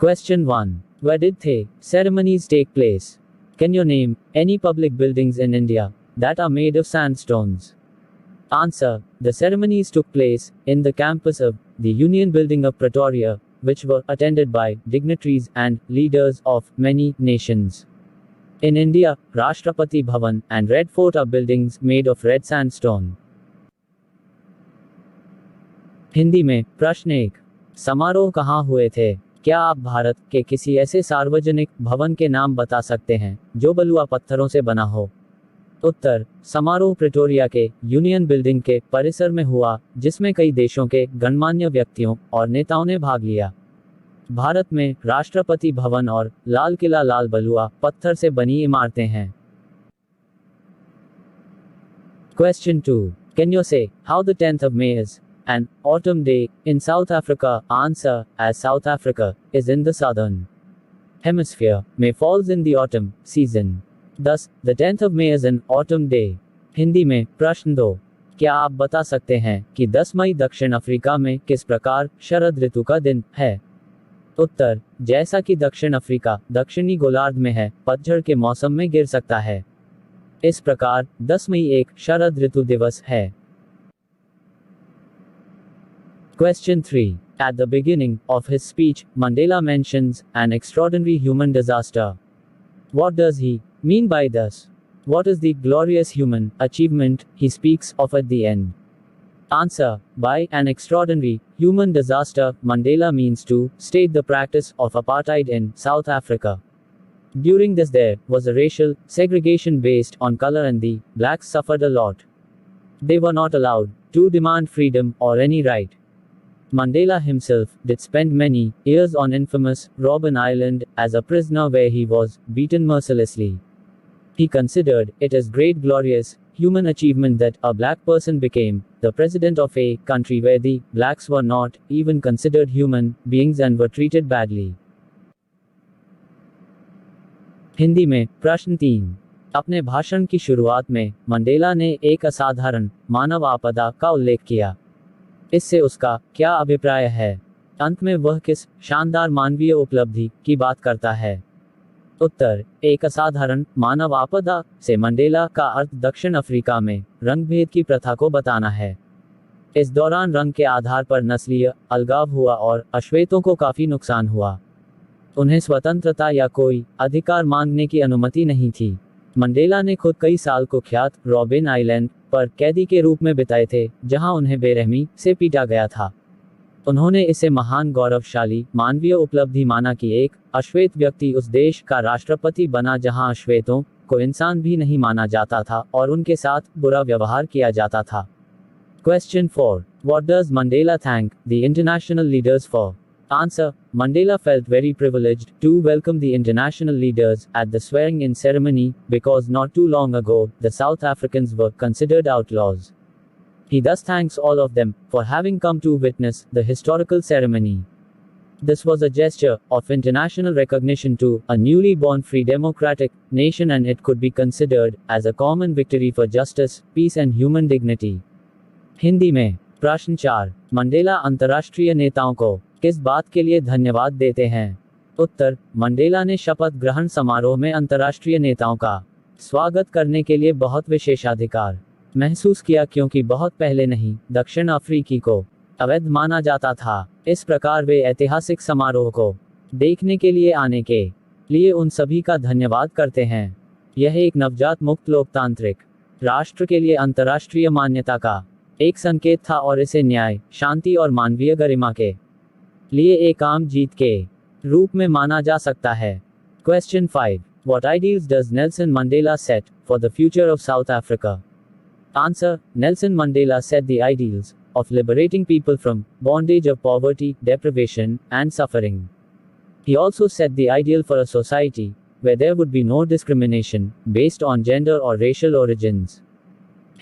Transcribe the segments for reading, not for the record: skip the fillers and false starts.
Question 1. Where did the ceremonies take place? Can you name any public buildings in India that are made of sandstones? Answer. The ceremonies took place in the campus of the Union Building of Pretoria, which were attended by dignitaries and leaders of many nations. In India, Rashtrapati Bhavan and Red Fort are buildings made of red sandstone. Hindi में प्रश्न 1. समारोह कहाँ हुए थे? क्या आप भारत के किसी ऐसे सार्वजनिक भवन के नाम बता सकते हैं जो बलुआ पत्थरों से बना हो? उत्तर. समारोह प्रिटोरिया के यूनियन बिल्डिंग के परिसर में हुआ, जिसमें कई देशों के गणमान्य व्यक्तियों और नेताओं ने भाग लिया. भारत में राष्ट्रपति भवन और लाल किला लाल बलुआ पत्थर से बनी इमारतें हैं. Question 2. Can you say how the 10th of May is an autumn day in South Africa? Answer. As South Africa is in the southern hemisphere, May falls in the autumn season. Thus, the 10th of May is an autumn day. Hindi में प्रश्न 2. क्या आप बता सकते हैं कि 10 मई दक्षिण Africa में किस प्रकार शरद ऋतु का दिन है? उत्तर. जैसा कि दक्षिण अफ्रीका दक्षिणी गोलार्ध में है, पतझड़ के मौसम में गिर सकता है. इस प्रकार 10 मई एक शरद ऋतु दिवस है. Question 3. At the beginning of his speech, Mandela mentions an extraordinary human disaster. What does he mean by this? What is the glorious human achievement he speaks of at the end? Answer. By an extraordinary human disaster, Mandela means to state the practice of apartheid in South Africa. During this, there was a racial segregation based on color, and the blacks suffered a lot. They were not allowed to demand freedom or any right. Mandela himself did spend many years on infamous Robben Island as a prisoner, where he was beaten mercilessly. He considered it as great glorious human achievement that a black person became the president of a country where the blacks were not even considered human beings and were treated badly. Hindi में प्रश्न 3. अपने भाषण की शुरुआत में Mandela ने एक असाधारण मानव आपदा का उल्लेख किया. इससे उसका क्या अभिप्राय है? अंत में वह किस शानदार मानवीय उपलब्धि की बात करता है? उत्तर. एक असाधारण मानव आपदा से मंडेला का अर्थ दक्षिण अफ्रीका में रंगभेद की प्रथा को बताना है. इस दौरान रंग के आधार पर नस्लीय अलगाव हुआ और अश्वेतों को काफी नुकसान हुआ. उन्हें स्वतंत्रता या कोई अधिकार मांगने की अनुमति नहीं थी. मंडेला ने खुद कई साल कुख्यात रॉबिन आइलैंड पर कैदी के रूप में बिताए थे, जहां उन्हें बेरहमी से पीटा गया था. उन्होंने इसे महान गौरवशाली मानवीय उपलब्धि माना कि एक अश्वेत व्यक्ति उस देश का राष्ट्रपति बना जहां अश्वेतों को इंसान भी नहीं माना जाता था और उनके साथ बुरा व्यवहार किया जाता था. Question 4. What does Mandela thank the international leaders for? Answer. Mandela felt very privileged to welcome the international leaders at the swearing-in ceremony because not too long ago, the South Africans were considered outlaws. He thus thanks all of them for having come to witness the historical ceremony. This was a gesture of international recognition to a newly born free democratic nation, and it could be considered as a common victory for justice, peace and human dignity. Hindi में प्रश्न 4. Mandela अंतर्राष्ट्रीय नेताओं को किस बात के लिए धन्यवाद देते हैं? उत्तर. मंडेला ने शपथ ग्रहण समारोह में अंतर्राष्ट्रीय नेताओं का स्वागत करने के लिए बहुत विशेषाधिकार महसूस किया, क्योंकि बहुत पहले नहीं दक्षिण अफ्रीकी को अवैध माना जाता था. इस प्रकार वे ऐतिहासिक समारोह को देखने के लिए आने के लिए उन सभी का धन्यवाद करते हैं. यह एक नवजात मुक्त लोकतांत्रिक राष्ट्र के लिए अंतर्राष्ट्रीय मान्यता का एक संकेत था और इसे न्याय, शांति और मानवीय गरिमा के लिए एक आम जीत के रूप में माना जा सकता है. Question 5. What ideals does Nelson Mandela set for the future of South Africa? Answer. Nelson Mandela set the ideals of liberating people from bondage of poverty, deprivation, and suffering. He also set the ideal for a society where there would be no discrimination based on gender or racial origins.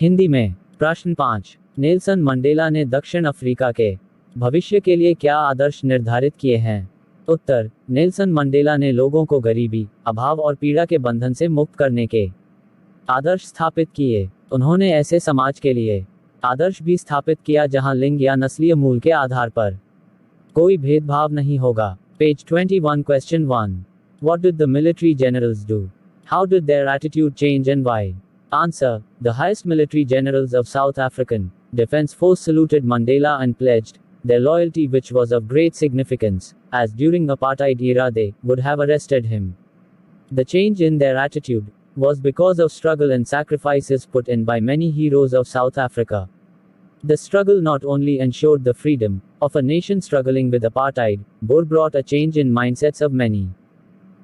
Hindi में प्रश्न 5. Nelson Mandela ने दक्षिण Africa के भविष्य के लिए क्या आदर्श निर्धारित किए हैं? उत्तर. नेल्सन मंडेला ने लोगों को गरीबी, अभाव और पीड़ा के बंधन से मुक्त करने के आदर्श स्थापित किए. उन्होंने ऐसे समाज के लिए आदर्श भी स्थापित किया जहां लिंग या नस्लीय मूल के आधार पर कोई भेदभाव नहीं होगा. Page 21, question 1. What did the military generals do? How did their attitude change and why? Answer. The highest military generals of South African Defense Force saluted Mandela and pledged their loyalty, which was of great significance, as during apartheid era they would have arrested him. The change in their attitude was because of struggle and sacrifices put in by many heroes of South Africa. The struggle not only ensured the freedom of a nation struggling with apartheid, but brought a change in mindsets of many.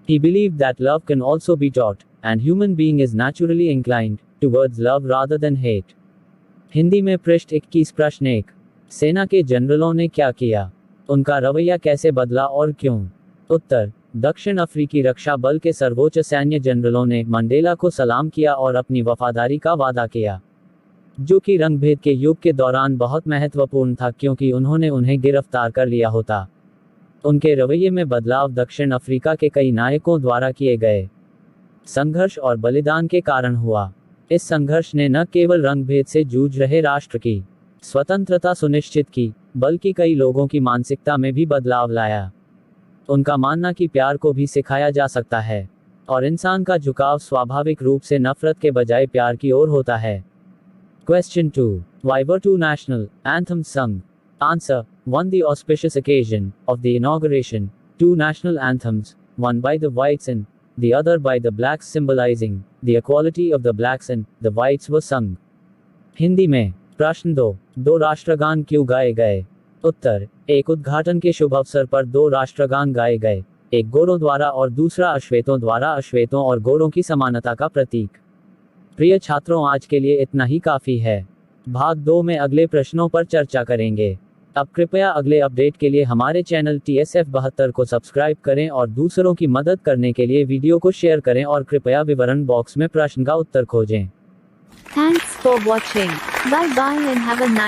He believed that love can also be taught, and human being is naturally inclined towards love rather than hate. Hindi में पृष्ठ 21 प्रश्न 1. सेना के जनरलों ने क्या किया? उनका रवैया कैसे बदला और क्यों? उत्तर. दक्षिण अफ्रीकी रक्षा बल के सर्वोच्च सैन्य जनरलों ने मंडेला को सलाम किया और अपनी वफादारी का वादा किया, जो कि रंगभेद के युग के दौरान बहुत महत्वपूर्ण था क्योंकि उन्होंने उन्हें गिरफ्तार कर लिया होता। उनके रवैये में बदलाव दक्षिण अफ्रीका के कई नायकों द्वारा किए गए संघर्ष और बलिदान के कारण हुआ। इस संघर्ष ने न केवल रंगभेद से जूझ रहे राष्ट्र की स्वतंत्रता सुनिश्चित की, बल्कि कई लोगों की मानसिकता में भी बदलाव लाया। उनका मानना कि प्यार को भी सिखाया जा सकता है और इंसान का झुकाव स्वाभाविक रूप से नफरत के बजाय प्यार की ओर होता है। Question 2. Why were two national anthems sung? Answer. One, the auspicious occasion of the inauguration, two national anthems, one by the whites and the other by the blacks, symbolizing the equality of the blacks and the whites, were sung. Hindi में प्रश्न 2. दो राष्ट्रगान क्यों गाए गए? उत्तर. एक उद्घाटन के शुभ अवसर पर दो राष्ट्रगान गाए गए, एक गोरों द्वारा और दूसरा अश्वेतों द्वारा, अश्वेतों और गोरों की समानता का प्रतीक। प्रिय छात्रों, आज के लिए इतना ही काफी है। भाग 2 में अगले प्रश्नों पर चर्चा करेंगे। अब कृपया अगले अपडेट के लिए हमारे चैनल TSF 72 को सब्सक्राइब करें और दूसरों की मदद करने के लिए वीडियो को शेयर करें और कृपया विवरण बॉक्स में प्रश्न का उत्तर खोजें। Thanks for watching. Bye bye and have a nice